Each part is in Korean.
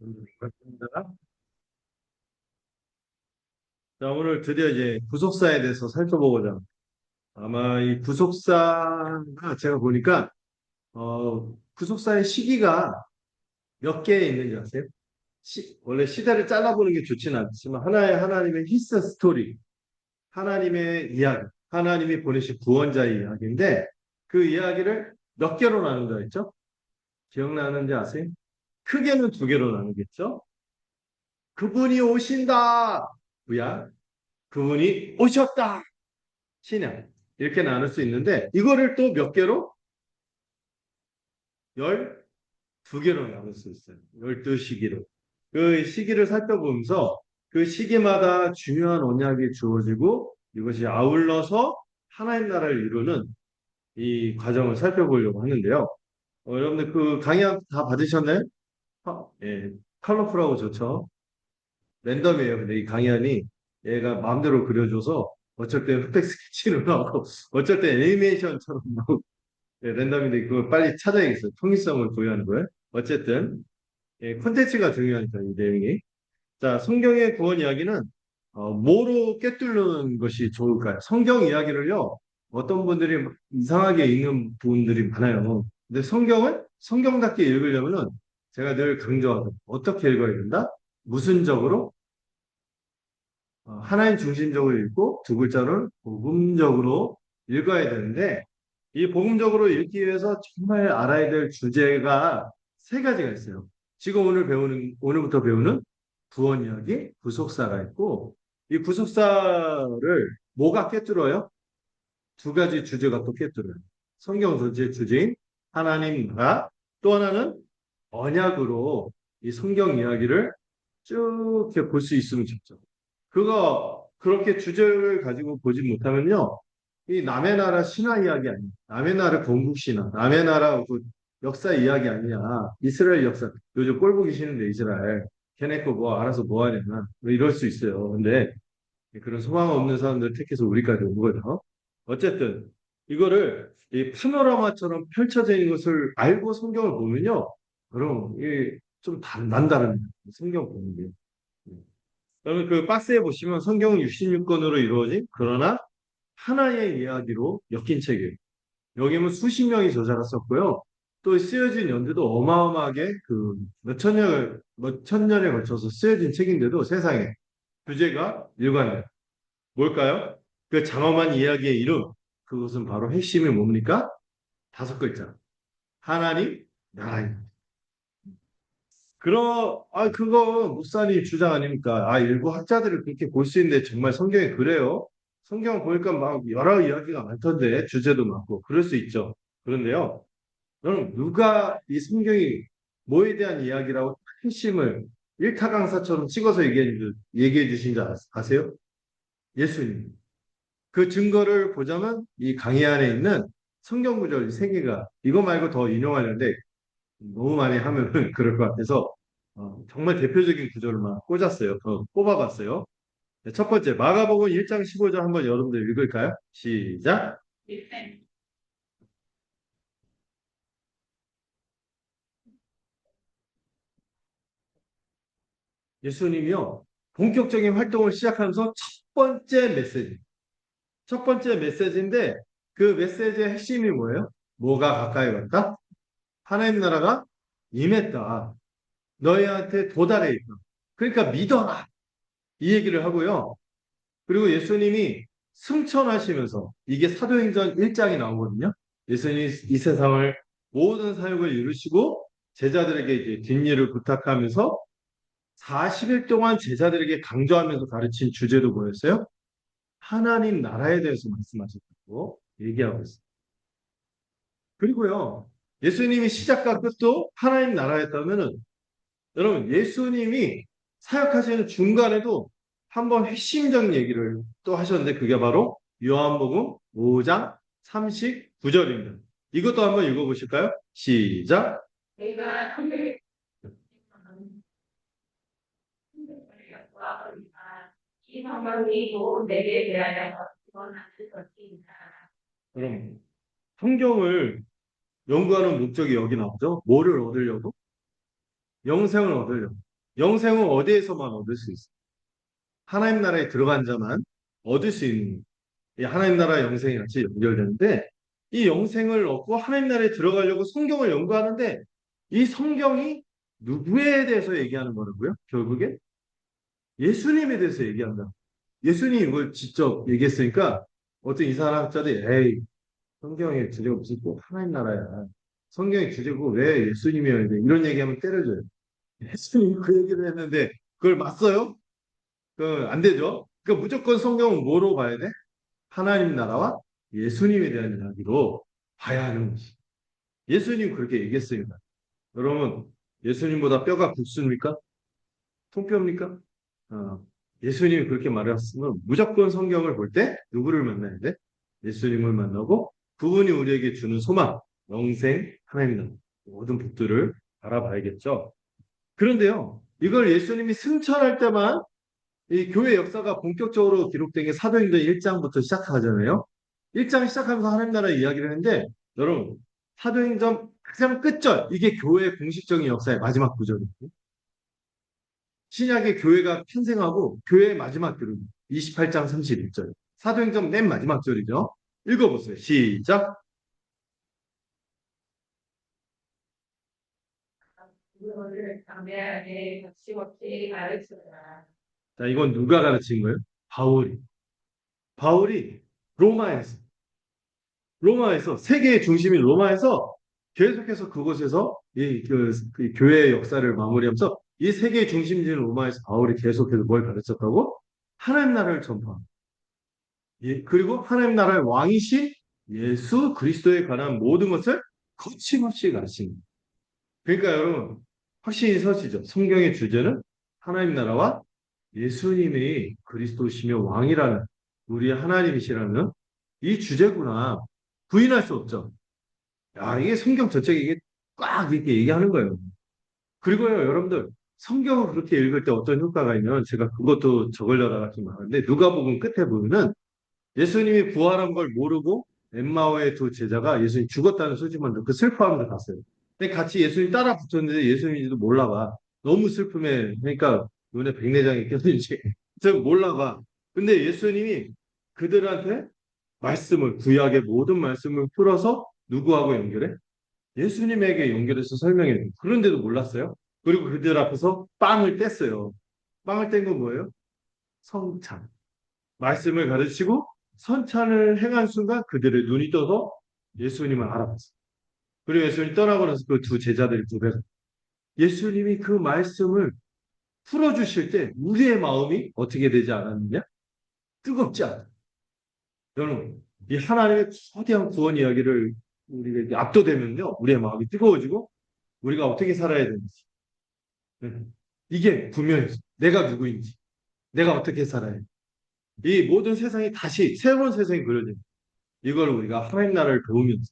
반갑습니다. 자, 오늘 드디어 이제 구속사에 대해서 살펴보고자 합니다. 아마 이 구속사가 제가 보니까 구속사의 시기가 몇 개 있는지 아세요? 원래 시대를 잘라보는 게 좋지는 않지만 하나의 하나님의 히스 스토리, 하나님의 이야기, 하나님이 보내신 구원자의 이야기인데 그 이야기를 몇 개로 나눈다 했죠? 기억나는지 아세요? 크게는 두 개로 나누겠죠? 그분이 오신다! 뭐야? 그분이 오셨다! 신약 이렇게 나눌 수 있는데 이거를 또 몇 개로? 12개로 나눌 수 있어요. 12시기로. 그 시기를 살펴보면서 그 시기마다 중요한 언약이 주어지고 이것이 아울러서 하나님 나라를 이루는 이 과정을 살펴보려고 하는데요. 여러분들 그 강의 다 받으셨나요? 예, 컬러풀하고 좋죠. 랜덤이에요. 근데 이 강의안이 얘가 마음대로 그려줘서 어쩔 때 흑백 스케치로 나오고 어쩔 때 애니메이션처럼 나오고 예, 랜덤인데 그걸 빨리 찾아야겠어요. 통일성을 부여하는 거예요. 어쨌든 예, 콘텐츠가 중요하니까 이 내용이. 자, 성경의 구원 이야기는 뭐로 꿰뚫는 것이 좋을까요? 성경 이야기를요. 어떤 분들이 막 이상하게 읽는 분들이 많아요. 근데 성경을 성경답게 읽으려면은 제가 늘 강조하죠. 어떻게 읽어야 된다? 무슨적으로? 하나님 중심적으로 읽고 두 글자를 복음적으로 읽어야 되는데 이 복음적으로 읽기 위해서 정말 알아야 될 주제가 세 가지가 있어요. 지금 오늘부터 배우는 구원 이야기, 구속사가 있고 이 구속사를 뭐가 꿰뚫어요? 두 가지 주제가 또 꿰뚫어요. 성경 전체의 주제인 하나님 나라, 또 하나는 언약으로 이 성경 이야기를 쭉 이렇게 볼 수 있으면 좋죠. 그거 그렇게 주제를 가지고 보지 못하면요. 이 남의 나라 신화 이야기 아니야. 남의 나라 건국 신화, 남의 나라 그 역사 이야기 아니냐. 이스라엘 역사. 요즘 꼴 보기 싫은데 이스라엘. 걔네 거 뭐 알아서 뭐 하냐. 뭐 이럴 수 있어요. 근데 그런 소망 없는 사람들 택해서 우리까지 온 거죠. 어쨌든 이거를 이 파노라마처럼 펼쳐져 있는 것을 알고 성경을 보면요. 그럼 이게 좀 남다릅니다. 성경 보는 게. 그러면 그 박스에 보시면 성경은 66권으로 이루어진 그러나 하나의 이야기로 엮인 책이에요. 여기는 수십 명이 저자가 썼고요. 또 쓰여진 연대도 어마어마하게 그 몇 천 년에 걸쳐서 쓰여진 책인데도 세상에 주제가 일관해요. 뭘까요? 그 장엄한 이야기의 이름. 그것은 바로 핵심이 뭡니까? 다섯 글자. 하나님 나라입니다. 그거 목사님 주장 아닙니까? 일부 학자들이 그렇게 볼 수 있는데 정말 성경에 그래요? 성경 보니까 막 여러 이야기가 많던데, 주제도 많고, 그럴 수 있죠. 그런데요, 여러분, 누가 이 성경이 뭐에 대한 이야기라고 핵심을 일타강사처럼 찍어서 얘기해 주신 줄 아세요? 예수님. 그 증거를 보자면 이 강의 안에 있는 성경 구절 세 개가 이거 말고 더 인용하려는데 너무 많이 하면은 그럴 것 같아서 정말 대표적인 구절만 꽂았어요. 꼽아봤어요. 네, 첫 번째 마가복음 1장 15절 한번 여러분들 읽을까요? 시작. 예수님이요 본격적인 활동을 시작하면서 첫 번째 메시지인데 그 메시지의 핵심이 뭐예요? 뭐가 가까이 왔다? 하나님 나라가 임했다. 너희한테 도달해 있다. 그러니까 믿어라. 이 얘기를 하고요. 그리고 예수님이 승천하시면서 이게 사도행전 1장이 나오거든요. 예수님이 이 세상을 모든 사역을 이루시고 제자들에게 이제 뒷일을 부탁하면서 40일 동안 제자들에게 강조하면서 가르친 주제도 뭐였어요? 하나님 나라에 대해서 말씀하셨다고 얘기하고 있어요. 그리고요. 예수님이 시작과 끝도 하나님 나라였다면은 여러분 예수님이 사역하시는 중간에도 한번 핵심적인 얘기를 또 하셨는데 그게 바로 요한복음 5장 39절입니다. 이것도 한번 읽어보실까요? 시작. 내가 이 성경이고 내게 대하여 구원하실 것이니라. 그럼 성경을 연구하는 목적이 여기 나오죠. 뭐를 얻으려고? 영생을 얻으려고. 영생은 어디에서만 얻을 수 있어? 하나님 나라에 들어간 자만 얻을 수 있는 이 하나님 나라 영생이 같이 연결되는데 이 영생을 얻고 하나님 나라에 들어가려고 성경을 연구하는데 이 성경이 누구에 대해서 얘기하는 거라고요? 결국에 예수님에 대해서 얘기한다. 예수님이 이걸 직접 얘기했으니까 어떤 이상한 학자들이 에이 성경의 주제가 무슨 꼭 하나님 나라야. 성경의 주제고 왜 예수님이어야 돼? 이런 얘기하면 때려줘요. 예수님이 그 얘기를 했는데 그걸 맞어요? 안 되죠. 그러니까 무조건 성경은 뭐로 봐야 돼? 하나님 나라와 예수님에 대한 이야기로 봐야 하는 것이. 예수님 그렇게 얘기했습니다. 여러분, 예수님보다 뼈가 굵습니까? 통뼈입니까? 어, 예수님이 그렇게 말했으면 무조건 성경을 볼 때 누구를 만나야 돼? 예수님을 만나고 그분이 우리에게 주는 소망, 영생, 하나님 나라 모든 복들을 알아봐야겠죠. 그런데요, 이걸 예수님이 승천할 때만 이 교회 역사가 본격적으로 기록된 게 사도행전 1장부터 시작하잖아요. 1장 시작하면서 하나님 나라 이야기를 했는데 여러분 사도행전 가장 끝절 이게 교회의 공식적인 역사의 마지막 구절이에요. 신약의 교회가 탄생하고 교회의 마지막 기록 28장 31절. 사도행전 맨 마지막 절이죠. 읽어보세요. 시작. 그거를 담대하게 거침없이 가르치라. 자, 이건 누가 가르친 거예요? 바울이. 바울이 로마에서 로마에서 세계의 중심인 로마에서 계속해서 그곳에서 그 교회의 역사를 마무리하면서 이 세계의 중심인 로마에서 바울이 계속해서 뭘 가르쳤다고? 하나님 나라를 전파합니다. 예, 그리고 하나님 나라의 왕이신 예수 그리스도에 관한 모든 것을 거침없이 가르칩니다. 그러니까 여러분 확신이 서시죠. 성경의 주제는 하나님 나라와 예수님이 그리스도시며 왕이라는 우리의 하나님이시라는 이 주제구나. 부인할 수 없죠. 야, 이게 성경 전체가 이게 꽉 이렇게 얘기하는 거예요. 그리고요, 여러분들, 성경을 그렇게 읽을 때 어떤 효과가 있냐면, 제가 그것도 적으려다가 좀 많은데, 누가복음 끝에 보면은, 예수님이 부활한 걸 모르고, 엠마오의 두 제자가 예수님 죽었다는 소식만 듣고 슬퍼하면서 갔어요. 근데 같이 예수님 따라 붙었는데 예수님인지도 몰라봐. 너무 슬픔에, 그러니까 눈에 백내장이 꼈는지, 좀 몰라봐. 근데 예수님이 그들한테 말씀을, 구약의 모든 말씀을 풀어서 누구하고 연결해? 예수님에게 연결해서 설명해 요 그런데도 몰랐어요. 그리고 그들 앞에서 빵을 뗐어요. 빵을 뗀 건 뭐예요? 성찬. 말씀을 가르치고 선찬을 행한 순간 그들의 눈이 떠서 예수님을 알아봤어요. 그리고 예수님이 떠나고 나서 그 두 제자들이 고백해요. 예수님이 그 말씀을 풀어주실 때 우리의 마음이 어떻게 되지 않았느냐? 뜨겁지 않아. 여러분, 이 하나님의 거대한 구원 이야기를 우리가 이렇게 압도되면요, 우리의 마음이 뜨거워지고 우리가 어떻게 살아야 되는지. 네. 이게 분명해서 내가 누구인지, 내가 어떻게 살아야 돼. 이 모든 세상이 다시 새로운 세상이 그려져요. 이걸 우리가 하나님 나라를 배우면서,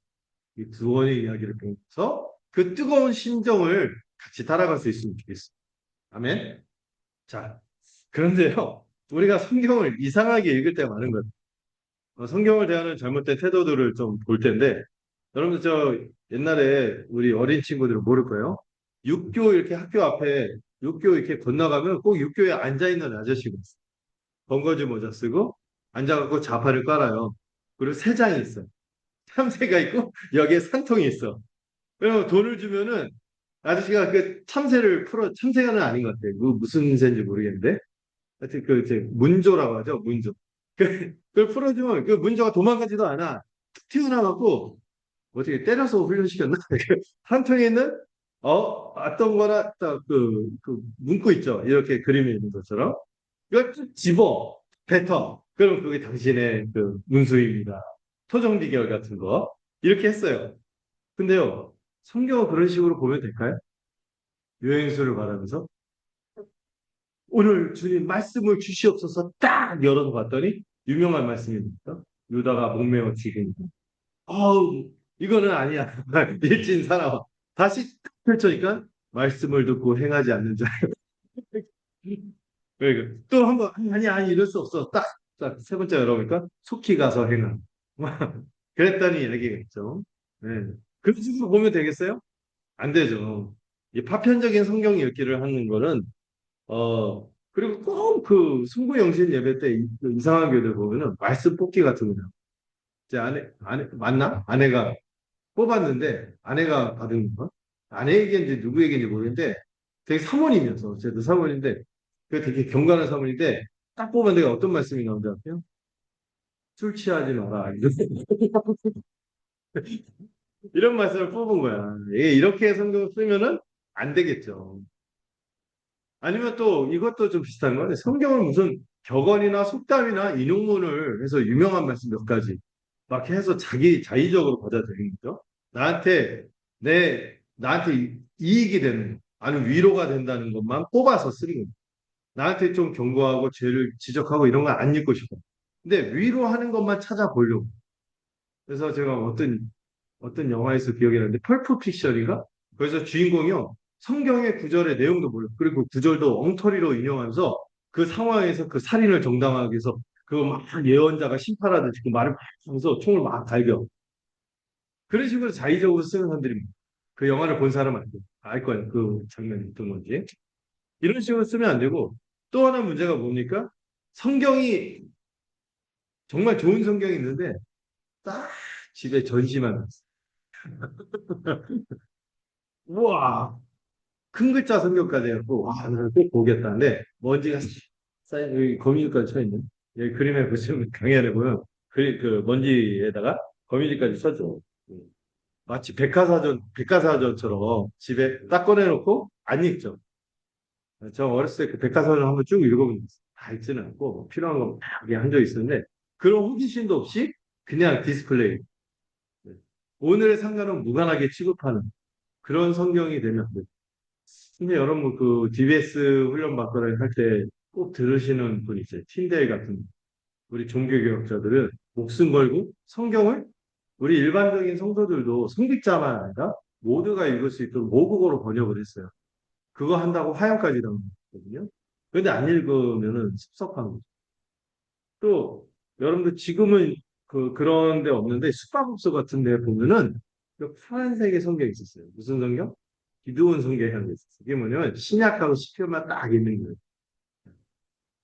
이 구원의 이야기를 배우면서 그 뜨거운 심정을 같이 따라갈 수 있으면 좋겠습니다. 아멘. 자, 그런데요, 우리가 성경을 이상하게 읽을 때가 많은 거예요. 성경을 대하는 잘못된 태도들을 좀 볼 텐데, 여러분들 저 옛날에 우리 어린 친구들은 모를 거예요. 육교 이렇게 학교 앞에 육교 이렇게 건너가면 꼭 육교에 앉아 있는 아저씨가 있어요. 번거지 모자 쓰고 앉아갖고 자파를 깔아요. 그리고 세 장이 있어요. 참새가 있고 여기에 산통이 있어. 그러면 돈을 주면은 아저씨가 그 참새를 풀어 참새는 아닌 것 같아요. 그 무슨 새인지 모르겠는데 하여튼 그 이제 문조라고 하죠. 문조. 그걸 풀어주면 그 문조가 도망가지도 않아. 툭 튀어나와갖고 어떻게 때려서 훈련시켰나? 한통에 있는 어떤 거나 딱그 문구 있죠. 이렇게 그림이 있는 것처럼 이걸 쭉 집어 뱉어. 그럼 그게 당신의 그 문수입니다. 토종비결 같은 거 이렇게 했어요. 근데요, 성경을 그런 식으로 보면 될까요? 유행수를 말하면서 오늘 주님 말씀을 주시옵소서 딱 열어서 봤더니 유명한 말씀입니다. 유다가 목매어 죽인 아우, 이거는 아니야. 일진 사나워. 다시 딱 펼쳐니까 말씀을 듣고 행하지 않는 자. 그러니까 또 한 번, 아니, 이럴 수 없어. 딱 세 번째 열어보니까 속히 가서 행하. 그랬더니 얘기가 있죠. 네. 그런 식으로 보면 되겠어요? 안 되죠. 이 파편적인 성경 읽기를 하는 거는 그리고 꼭 그 승부영신 예배 때 그 이상한 교들 보면은 말씀 뽑기 같은 거요. 제 맞나? 아내가 뽑았는데, 아내가 받은 거? 아내에게인지 누구에게인지 모르겠는데, 되게 사모님이었어. 어쨌든 사모님인데, 그 되게 경건한 사모님인데, 딱 뽑았는데 어떤 말씀이 나온지 아세요? 술 취하지 마라. 이런 말씀을 뽑은 거야. 이렇게 성경 쓰면은 안 되겠죠. 아니면 또 이것도 좀 비슷한 거는 성경을 무슨 격언이나 속담이나 인용문을 해서 유명한 말씀 몇 가지 막 해서 자기 자의적으로 받아들이는 거죠. 나한테 이익이 되는 아니면 위로가 된다는 것만 뽑아서 쓰는 거예요. 나한테 좀 경고하고 죄를 지적하고 이런 거 안 읽고 싶어. 근데 위로하는 것만 찾아보려고. 그래서 제가 어떤 영화에서 기억이 나는데 펄프 픽션인가? 그래서 주인공이요. 성경의 구절의 내용도 몰라. 그리고 구절도 엉터리로 인용하면서 그 상황에서 그 살인을 정당하기 위해서 그 막 예언자가 심판하듯이 그 말을 막 하면서 총을 막 갈겨. 그런 식으로 자의적으로 쓰는 사람들이 많아요. 그 영화를 본 사람은 알 거예요. 그 장면이 어떤 건지. 이런 식으로 쓰면 안 되고 또 하나 문제가 뭡니까? 성경이 정말 좋은 성경이 있는데 딱 집에 전시만 놨어. 우와 큰 글자 성경까지 해갖고, 와, 나는 꼭 보겠다는데, 먼지가 쌓인, 여기 거미줄까지 쳐있는, 여기 그림에 보시면, 강연해 보면, 그 먼지에다가 거미줄까지 쳐줘. 마치 백과사전처럼 집에 딱 꺼내놓고 안 읽죠. 저 어렸을 때 그 백과사전 한번 쭉 읽어본 적 있어요. 다 읽지는 않고, 뭐 필요한 거 막 한적 있었는데, 그런 호기심도 없이 그냥 디스플레이. 오늘의 상관은 무관하게 취급하는 그런 성경이 되면 안 돼요. 근데 여러분 그 DBS 훈련 받거나 할 때 꼭 들으시는 분 있어요. 틴데이 같은 우리 종교개혁자들은 목숨 걸고 성경을 우리 일반적인 성도들도 성직자만 아니라 모두가 읽을 수 있도록 모국어로 번역을 했어요. 그거 한다고 화형까지 당했거든요. 그런데 안 읽으면은 섭섭한 거죠. 또 여러분들 지금은 그런 데 없는데 숙박업소 같은 데 보면은 그 파란색의 성경이 있었어요. 무슨 성경? 기드온 성경이라는 게 있었어요. 이게 뭐냐면 신약하고 시편만 딱 있는 거예요.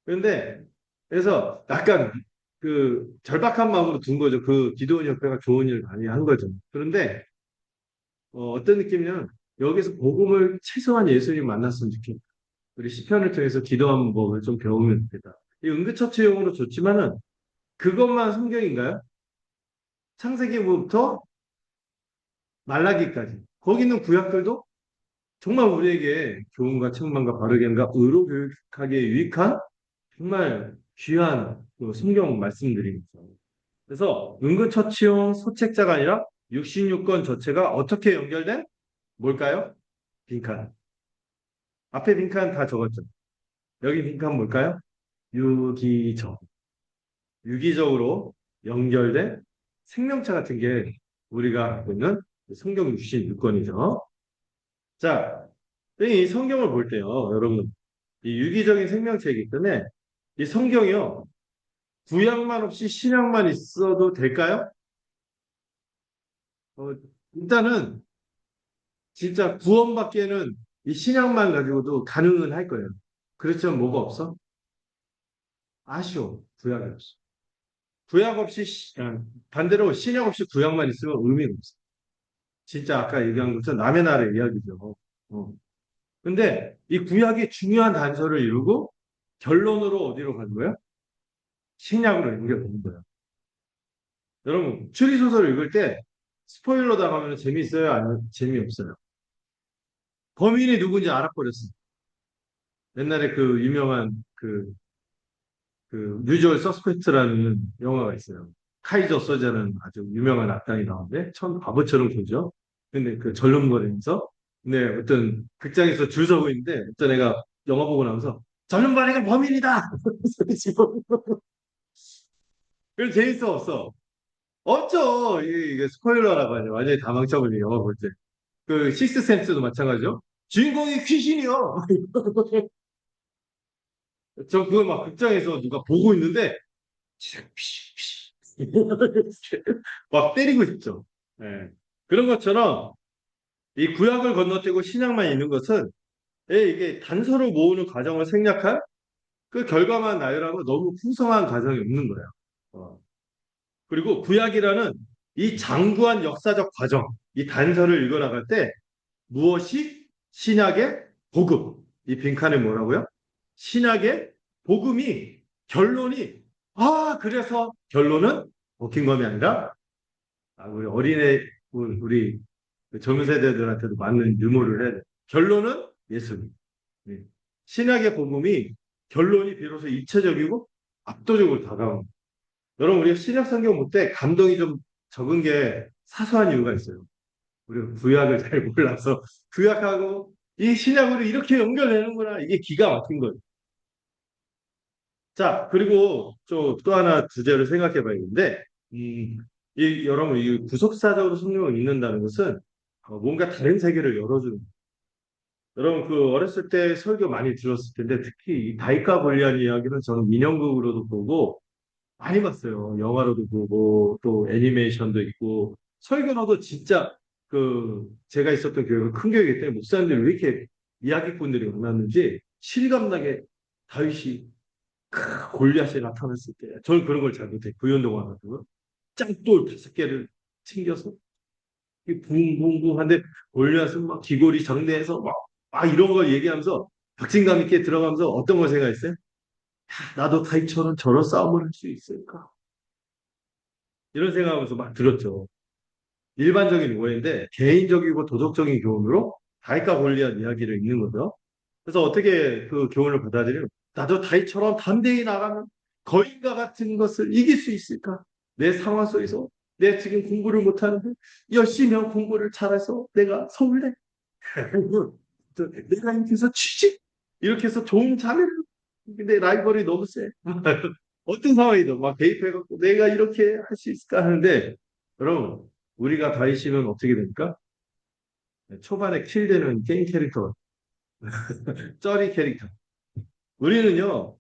그런데 그래서 약간 그 절박한 마음으로 둔 거죠. 그 기드온 협회가 좋은 일을 많이 한 거죠. 그런데 떤 느낌이냐면 여기서 복음을 최소한 예수님 만났으면 좋겠다. 우리 시편을 통해서 기도하는 법을 좀 배우면 좋겠다. 이 응급처치용으로 좋지만은 그것만 성경인가요? 창세기부터 말라기까지. 거기 있는 구약들도 정말 우리에게 교훈과 책망과 바르게인가 의로 교육하기에 유익한 정말 귀한 그 성경 말씀들입니다. 그래서 응급처치용 소책자가 아니라 66권 저체가 어떻게 연결된? 뭘까요? 빈칸. 앞에 빈칸 다 적었죠. 여기 빈칸 뭘까요? 유기적. 유기적으로 연결된 생명체 같은 게 우리가 갖고 있는 성경 66권이죠. 자, 이 성경을 볼 때요, 여러분, 이 유기적인 생명체이기 때문에 이 성경이요, 구약만 없이 신약만 있어도 될까요? 어, 일단은 진짜 구원받기에는 이 신약만 가지고도 가능은 할 거예요. 그렇지만 뭐가 없어? 아쉬워. 구약이 없어. 구약 없이 반대로 신약 없이 구약만 있으면 의미가 없어. 진짜 아까 얘기한 것처럼 남의 나라 이야기죠. 어. 근데 이 구약이 중요한 단서를 이루고 결론으로 어디로 간 거야? 신약으로 연결되는 거예요. 여러분, 추리소설 읽을 때 스포일러 당하면 재미있어요? 아니면 재미없어요? 범인이 누군지 알아버렸어. 옛날에 그 유명한 그 유주얼 서스펙트라는 영화가 있어요. 카이저 서자는 아주 유명한 악당이 나오는데 처음 바보처럼 보죠. 근데 그 절름거리면서 근데 어떤 극장에서 줄 서고 있는데 어떤 애가 영화 보고 나면서 절름발이가 범인이다. 그래서 재밌어 없어? 없죠. 이게 스포일러라고 하죠. 완전히 다 망쳐버린 영화 볼 때. 그 식스 센스도 마찬가지죠. 주인공이 귀신이요. 저 그걸 막 극장에서 누가 보고 있는데 막 때리고 싶죠. 예. 그런 것처럼 이 구약을 건너뛰고 신약만 있는 것은 이게 단서를 모으는 과정을 생략한 그 결과만 나열하고 너무 풍성한 과정이 없는 거예요. 어. 그리고 구약이라는 이 장구한 역사적 과정, 이 단서를 읽어나갈 때 무엇이 신약의 복음, 이 빈칸에 뭐라고요? 신약의 복음이 결론이 그래서 결론은 버킹엄이 아니라 우리 어린애 우리 그 젊은 세대들한테도 맞는 유머를 해야 돼. 결론은 예수님. 예. 신약의 복음이 결론이 비로소 입체적이고 압도적으로 다가온. 여러분 우리가 신약 성경 볼 때 감동이 좀 적은 게 사소한 이유가 있어요. 우리가 구약을 잘 몰라서 구약하고 이 신약으로 이렇게 연결되는구나. 이게 기가 막힌 거예요. 자, 그리고 또 하나 주제를 생각해 봐야겠는데, 여러분, 이 구속사적으로 성경을 읽는다는 것은 뭔가 다른 세계를 열어주는. 여러분, 그 어렸을 때 설교 많이 들었을 텐데, 특히 이 다윗과 골리앗 이야기는 저는 민영극으로도 보고 많이 봤어요. 영화로도 보고, 또 애니메이션도 있고, 설교로도 진짜 제가 있었던 교회가 큰 교회이기 때문에 목사님들이 왜 이렇게 이야기꾼들이 많았는지 실감나게 다윗이 골리앗이 나타났을 때 저는 그런 걸 잘 못해. 구연동 와가지고 짱돌 5개를 챙겨서 붕붕붕한데 골리앗은 막 기골이 장대해서 막 이런 걸 얘기하면서 박진감 있게 들어가면서 어떤 걸 생각했어요? 나도 다윗처럼 저런 싸움을 할 수 있을까? 이런 생각하면서 막 들었죠. 일반적인 오해인데 개인적이고 도덕적인 교훈으로 다윗과 골리앗 이야기를 읽는 거죠. 그래서 어떻게 그 교훈을 받아들이는 나도 다윗처럼 담대히 나가면 거인과 같은 것을 이길 수 있을까? 내 상황 속에서 내가 지금 공부를 못하는데 열심히 하고 공부를 잘해서 내가 서울대 내가 인기에서 취직 이렇게 해서 좋은 자매를 근데 라이벌이 너무 세 어떤 상황이든 막 대입해갖고 내가 이렇게 할 수 있을까 하는데 여러분 우리가 다윗이면 어떻게 됩니까? 초반에 킬되는 게임 캐릭터 쩌리 캐릭터 우리는요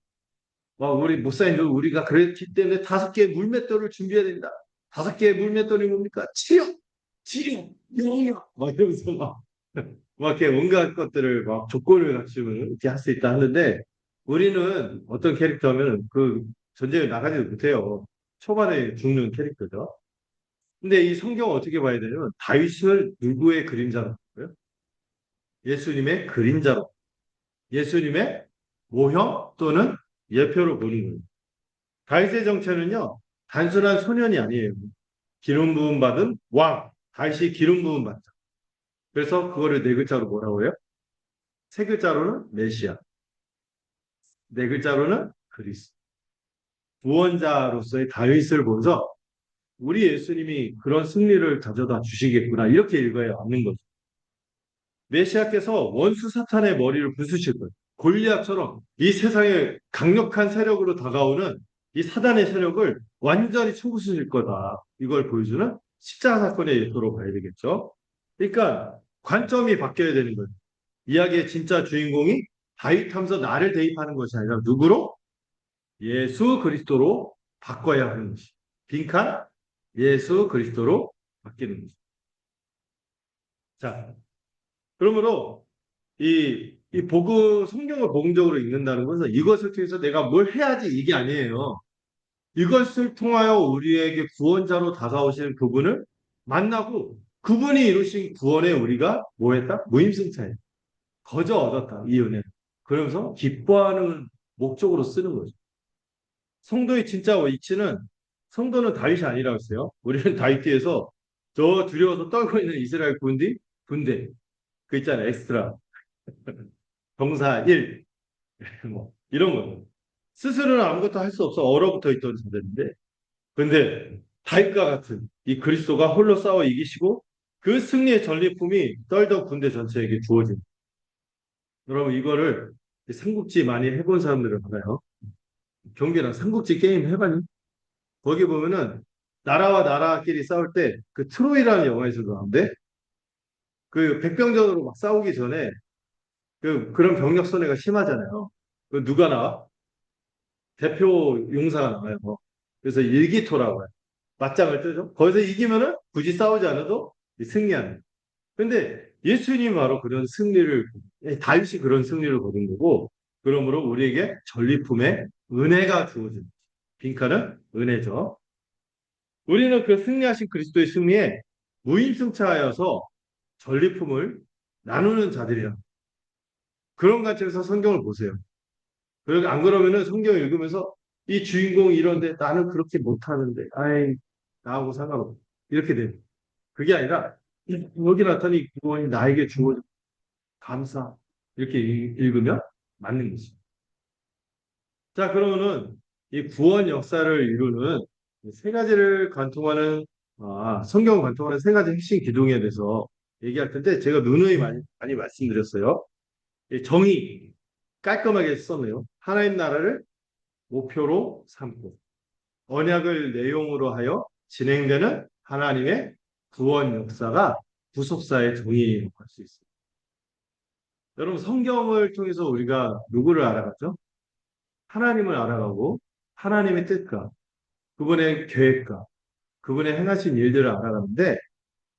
우리 목사님들 우리가 그랬기 때문에 5개의 물맷돌을 준비해야 됩니다. 5개의 물맷돌이 뭡니까? 치료, 영역 막 이러면서 막 이렇게 온갖 것들을 막 조건을 갖추면 이렇게 할 수 있다 하는데 우리는 어떤 캐릭터면 그 전쟁을 나가지도 못해요. 초반에 죽는 캐릭터죠. 근데 이 성경을 어떻게 봐야 되냐면 다윗을 누구의 그림자로 봐요? 예수님의 그림자로 예수님의 모형 또는 예표로 보는 거예요. 다윗의 정체는요, 단순한 소년이 아니에요. 기름 부음 받은 왕, 다윗이 기름 부음 받죠. 그래서 그거를 4글자로 뭐라고 해요? 3글자로는 메시아, 4글자로는 그리스도. 구원자로서의 다윗을 보면서 우리 예수님이 그런 승리를 가져다 주시겠구나 이렇게 읽어야 하는 거죠. 메시아께서 원수 사탄의 머리를 부수실 거예요. 골리앗처럼 이 세상에 강력한 세력으로 다가오는 이 사단의 세력을 완전히 쳐부수실 거다. 이걸 보여주는 십자가 사건의 예표로 봐야 되겠죠. 그러니까 관점이 바뀌어야 되는 거예요. 이야기의 진짜 주인공이 다윗하면서 나를 대입하는 것이 아니라 누구로? 예수 그리스도로 바꿔야 하는 것이. 빈칸 예수 그리스도로 바뀌는 것이. 자, 그러므로 성경을 복음적으로 읽는다는 것은 이것을 통해서 내가 뭘 해야지 이게 아니에요. 이것을 통하여 우리에게 구원자로 다가오시는 그분을 만나고 그분이 이루신 구원에 우리가 뭐 했다? 무임승차해. 거저 얻었다. 이 은혜. 그러면서 기뻐하는 목적으로 쓰는 거죠. 성도의 진짜 위치는 성도는 다윗이 아니라고 했어요. 우리는 다윗 뒤에서 저 두려워서 떨고 있는 이스라엘 군대. 그 있잖아요. 엑스트라. 병사 1. 뭐 이런 거예요. 스스로는 아무것도 할 수 없어 얼어붙어 있던 자들인데 근데 다윗과 같은 이 그리스도가 홀로 싸워 이기시고 그 승리의 전리품이 떨던 군대 전체에게 주어진 여러분 이거를 삼국지 많이 해본 사람들은 알아요. 경기랑 삼국지 게임 해봤니? 거기 보면은 나라와 나라끼리 싸울 때 그 트로이라는 영화에서도 나오는데 그 백병전으로 막 싸우기 전에 그런 병력 손해가 심하잖아요. 그 누가 나와? 대표 용사가 나와요. 그래서 일기토라고 해요. 맞짱을 뜨죠. 거기서 이기면은 굳이 싸우지 않아도 승리하는. 근데 예수님이 바로 그런 승리를, 다윗이 그런 승리를 거둔 거고, 그러므로 우리에게 전리품의 은혜가 주어진, 빈칸은 은혜죠. 우리는 그 승리하신 그리스도의 승리에 무임승차하여서 전리품을 나누는 자들이라. 그런 관점에서 성경을 보세요. 그리고 안 그러면은 성경 읽으면서 이 주인공이 이런데 나는 그렇게 못하는데, 아이, 나하고 상관없어. 이렇게 돼요. 그게 아니라, 여기 나타난 이 구원이 나에게 주어진 감사. 이렇게 읽으면 맞는 거지. 자, 그러면은 이 구원 역사를 이루는 이세 가지를 관통하는, 성경을 관통하는 세 가지 핵심 기둥에 대해서 얘기할 텐데, 제가 누누이 많이 말씀드렸어요. 이 정의, 깔끔하게 썼네요. 하나님 나라를 목표로 삼고, 언약을 내용으로 하여 진행되는 하나님의 구원 역사가 구속사의 정의라고 할 수 있습니다. 여러분, 성경을 통해서 우리가 누구를 알아가죠? 하나님을 알아가고, 하나님의 뜻과 그분의 계획과 그분의 행하신 일들을 알아가는데,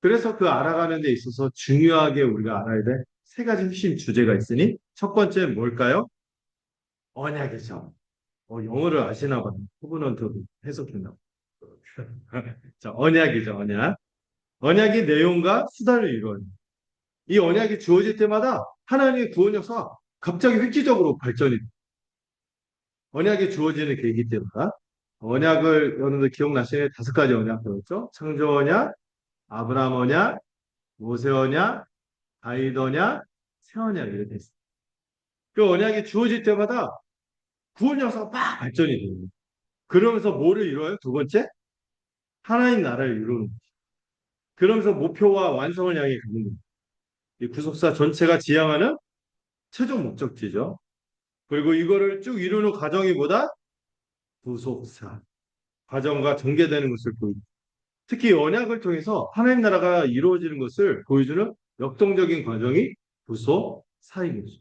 그래서 그 알아가는 데 있어서 중요하게 우리가 알아야 될 세 가지 핵심 주제가 있으니, 첫 번째 뭘까요? 언약이죠. 영어를 아시나 봐요. 코브넌트 해석했나 봐요. 자, 언약이죠, 언약. 언약의 내용과 수단을 이루어요. 이 언약이 주어질 때마다 하나님의 구원 역사가 갑자기 획기적으로 발전이 돼요. 언약이 주어지는 계기 때마다. 언약을 여러분들 기억나시는 다섯 가지 언약 배웠죠? 창조 언약, 아브라함 언약, 모세 언약, 다윗 언약, 새 언약 이렇게 있어요. 그 언약이 주어질 때마다 구원 역사가 막 발전이 돼요. 그러면서 뭐를 이뤄요? 두 번째, 하나님 나라를 이루는 거죠. 그러면서 목표와 완성을 향해 가는 거예요. 이 구속사 전체가 지향하는 최종 목적지죠. 그리고 이거를 쭉 이루는 과정이 뭐다? 구속사. 과정과 전개되는 것을 보여줍니다. 특히 언약을 통해서 하나님 나라가 이루어지는 것을 보여주는 역동적인 과정이 구속사인 거죠.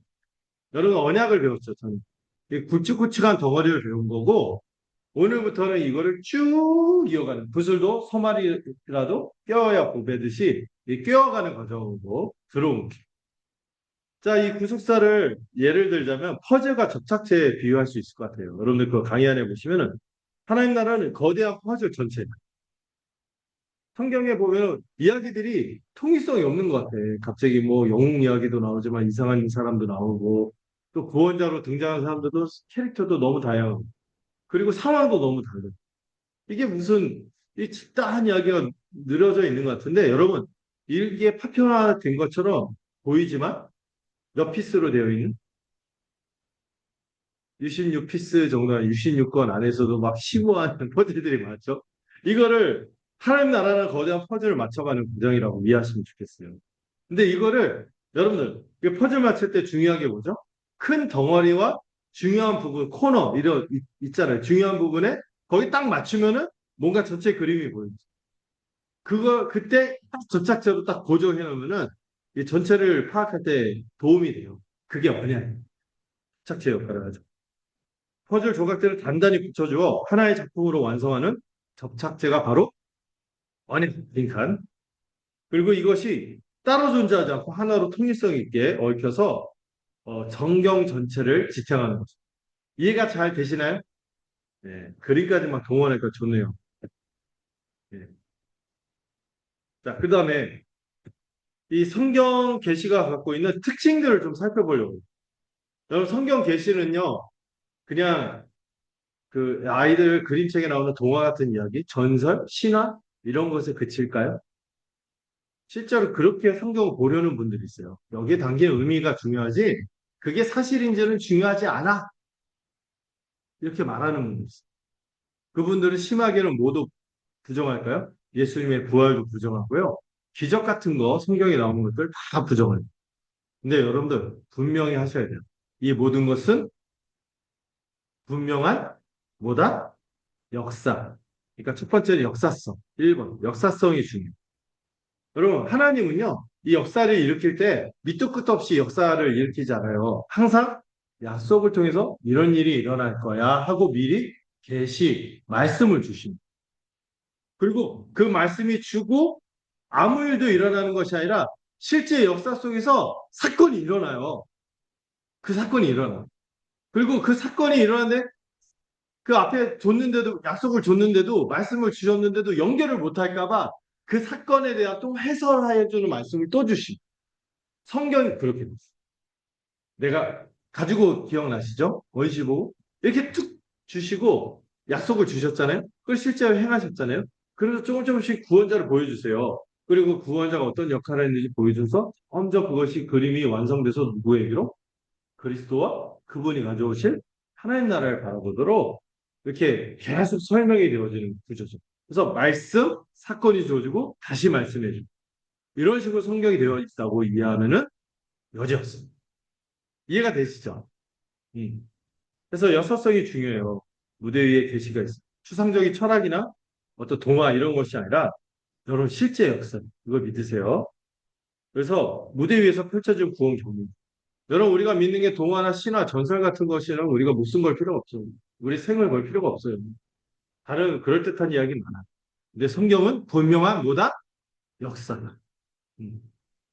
여러분 언약을 배웠죠, 저는. 이 굵직굵직한 덩어리를 배운 거고 오늘부터는 이거를 쭉 이어가는 구슬도 소말이라도 꿰어야 보배듯이 이 꿰어가는 과정으로 들어온 거예요. 자, 이 구속사를 예를 들자면 퍼즐과 접착제에 비유할 수 있을 것 같아요. 여러분들 그 강의 안에 보시면은 하나님 나라는 거대한 퍼즐 전체. 성경에 보면 이야기들이 통일성이 없는 것 같아. 갑자기 뭐 영웅 이야기도 나오지만 이상한 사람도 나오고 또 구원자로 등장한 사람들도 캐릭터도 너무 다양하고 그리고 상황도 너무 달라요. 이게 무슨 이 집단한 이야기가 늘어져 있는 것 같은데 여러분 이게 파편화된 것처럼 보이지만 몇 피스로 되어 있는 66피스 정도나 66권 안에서도 막 심오한 퍼즐들이 많죠. 이거를 하나님 나라는 거대한 퍼즐을 맞춰가는 과정이라고 이해하시면 좋겠어요. 근데 이거를 여러분들 이 퍼즐 맞출 때 중요한 게 뭐죠? 큰 덩어리와 중요한 부분, 코너 이런 있잖아요. 중요한 부분에 거기 딱 맞추면은 뭔가 전체 그림이 보이죠. 그거 그때 딱 접착제로 딱 고정해 놓으면은 이 전체를 파악할 때 도움이 돼요. 그게 뭐냐? 접착제 역할을 하죠. 퍼즐 조각들을 단단히 붙여주어 하나의 작품으로 완성하는 접착제가 바로 원인 빈칸. 그리고 이것이 따로 존재하지 않고 하나로 통일성 있게 얽혀서 정경 전체를 지탱하는 거죠. 이해가 잘 되시나요? 네, 그림까지 막 동원하니까 좋네요. 네. 자, 그 다음에 이 성경 계시가 갖고 있는 특징들을 좀 살펴보려고. 여러분 성경 계시는요, 그냥 그 아이들 그림책에 나오는 동화 같은 이야기, 전설, 신화 이런 것에 그칠까요? 실제로 그렇게 성경을 보려는 분들이 있어요. 여기에 담긴 의미가 중요하지, 그게 사실인지는 중요하지 않아. 이렇게 말하는 분들이 있어요. 그분들은 심하게는 모두 부정할까요? 예수님의 부활도 부정하고요. 기적 같은 거, 성경에 나오는 것들 다 부정해요. 근데 여러분들, 분명히 하셔야 돼요. 이 모든 것은 분명한, 뭐다? 역사. 그러니까 첫 번째는 역사성. 1번, 역사성이 중요해요. 여러분, 하나님은요, 이 역사를 일으킬 때 밑도 끝도 없이 역사를 일으키잖아요. 항상 약속을 통해서 이런 일이 일어날 거야 하고 미리 계시, 말씀을 주십니다. 그리고 그 말씀이 주고 아무 일도 일어나는 것이 아니라 실제 역사 속에서 사건이 일어나요. 그 사건이 일어나. 그리고 그 사건이 일어나는데 그 앞에 줬는데도 약속을 줬는데도 말씀을 주셨는데도 연결을 못할까봐 그 사건에 대한 또 해설하여 주는 말씀을 또 주시고 성경이 그렇게 됐어요. 내가 가지고 기억나시죠? 원시보 이렇게 툭 주시고 약속을 주셨잖아요. 그걸 실제로 행하셨잖아요. 그래서 조금 조금씩 구원자를 보여주세요. 그리고 구원자가 어떤 역할을 했는지 보여줘서 먼저 그것이 그림이 완성돼서 누구에게로? 그리스도와 그분이 가져오실 하나님 나라를 바라보도록 이렇게 계속 설명이 되어지는 구조죠. 그래서 말씀, 사건이 주어지고 다시 말씀해주고 이런 식으로 성경이 되어 있다고 이해하면은 여지없습니다. 이해가 되시죠? 음. 그래서 역사성이 중요해요. 무대 위에 계시가 있어요. 추상적인 철학이나 어떤 동화 이런 것이 아니라 여러분 실제 역사 이걸 믿으세요. 그래서 무대 위에서 펼쳐진 구원 경륜. 여러분 우리가 믿는 게 동화나 신화, 전설 같은 것이라면 우리가 목숨 걸 필요가 없어요. 우리 생을 걸 필요가 없어요. 다른 그럴듯한 이야기 많아. 근데 성경은 분명한 뭐다? 역사다. 음.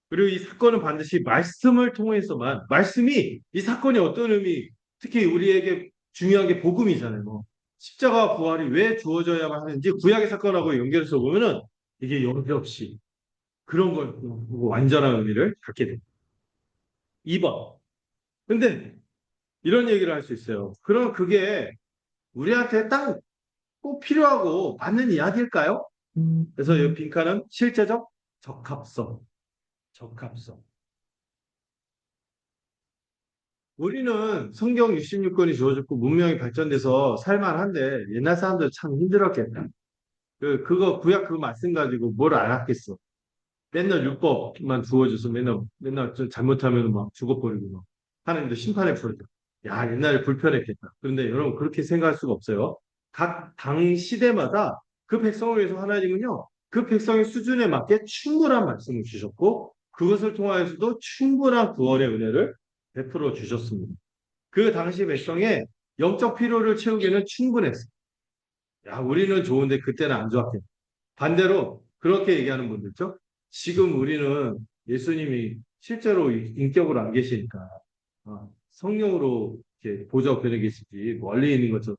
그리고 이 사건은 반드시 말씀을 통해서만 말씀이 이 사건이 어떤 의미 특히 우리에게 중요한 게 복음이잖아요. 뭐. 십자가와 부활이 왜 주어져야만 하는지 구약의 사건하고 연결해서 보면은 이게 여지없이 그런 걸 완전한 의미를 갖게 됩니다. 2번. 근데 이런 얘기를 할 수 있어요. 그럼 그게 우리한테 딱 꼭 필요하고 맞는 이야기일까요? 그래서 이 빈칸은 실제적 적합성. 적합성. 우리는 성경 66권이 주어졌고 문명이 발전돼서 살만한데 옛날 사람들 참 힘들었겠다. 그거 구약 그 말씀 가지고 뭘 알았겠어. 맨날 율법만 주어져서 맨날 좀 잘못하면 막 죽어버리고 막 하나님도 심판해 버리고. 야, 옛날에 불편했겠다. 그런데 여러분 그렇게 생각할 수가 없어요. 각 당 시대마다 그 백성을 위해서 하나님은요. 그 백성의 수준에 맞게 충분한 말씀을 주셨고 그것을 통하여서도 충분한 구원의 은혜를 베풀어 주셨습니다. 그 당시 백성의 영적 필요를 채우기는 충분했어요. 야, 우리는 좋은데 그때는 안 좋았겠다. 반대로 그렇게 얘기하는 분들 있죠? 지금 우리는 예수님이 실제로 인격으로 안 계시니까 성령으로 이렇게 보좌 우편에 계시지 멀리 있는 것처럼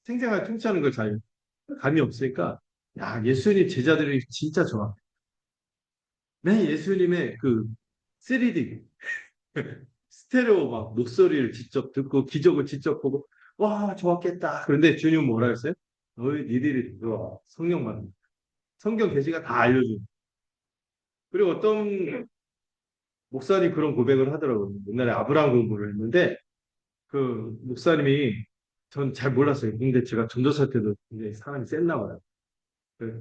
생생하게 통치하는 걸 잘 감이 없으니까 야 예수님 제자들이 진짜 좋아. 내 예수님의 그 3D 스테레오 막 목소리를 직접 듣고 기적을 직접 보고 와 좋았겠다. 그런데 주님은 뭐라 했어요? 너희 니들이 들어와 성령 받는 성경 계시가 다 알려줘. 그리고 어떤 목사님 그런 고백을 하더라고요. 옛날에 아브라함 공부를 했는데 그 목사님이 전 잘 몰랐어요. 근데 제가 전도사 때도 굉장히 사람이 셌나 봐요.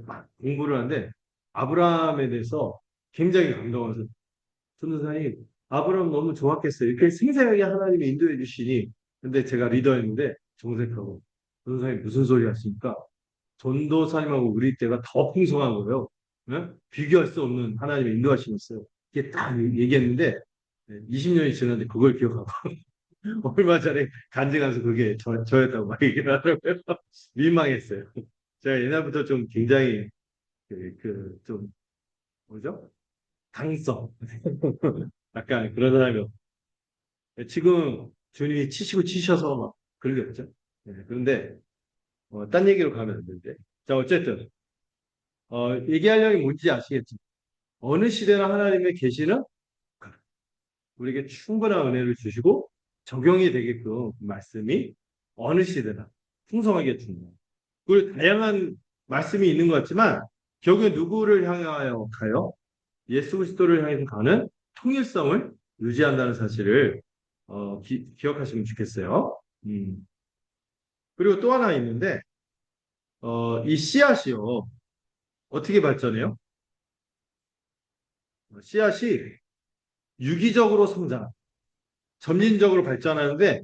막 공부를 하는데 아브라함에 대해서 굉장히 감동해서 전도사님 아브라함 너무 좋았겠어요. 이렇게 생생하게 하나님이 인도해 주시니 근데 제가 리더였는데 정색하고 전도사님 무슨 소리 하십니까? 전도사님하고 우리 때가 더 풍성한 거예요. 네? 비교할 수 없는 하나님의 인도하심이었어요. 이게 딱 얘기했는데 20년이 지났는데 그걸 기억하고 얼마 전에 간증하면서 그게 저였다고 막 얘기를 하더라고요. 민망했어요. 제가 옛날부터 좀 굉장히 좀 뭐죠? 당성 약간 그런 사람이요. 지금 주님이 치시고 치셔서 막 그러겠죠. 그런데 딴 얘기로 가면 안 되는데 자 어쨌든 얘기하려는 게 뭔지 아시겠죠? 어느 시대나 하나님의 계시는 우리에게 충분한 은혜를 주시고 적용이 되게끔 그 말씀이 어느 시대나 풍성하게 줍니다. 그리고 다양한 말씀이 있는 것 같지만 결국에 누구를 향하여 가요? 예수 그리스도를 향해서 가는 통일성을 유지한다는 사실을 기억하시면 좋겠어요. 음. 그리고 또 하나 있는데 이 씨앗이요. 어떻게 발전해요? 씨앗이 유기적으로 성장, 점진적으로 발전하는데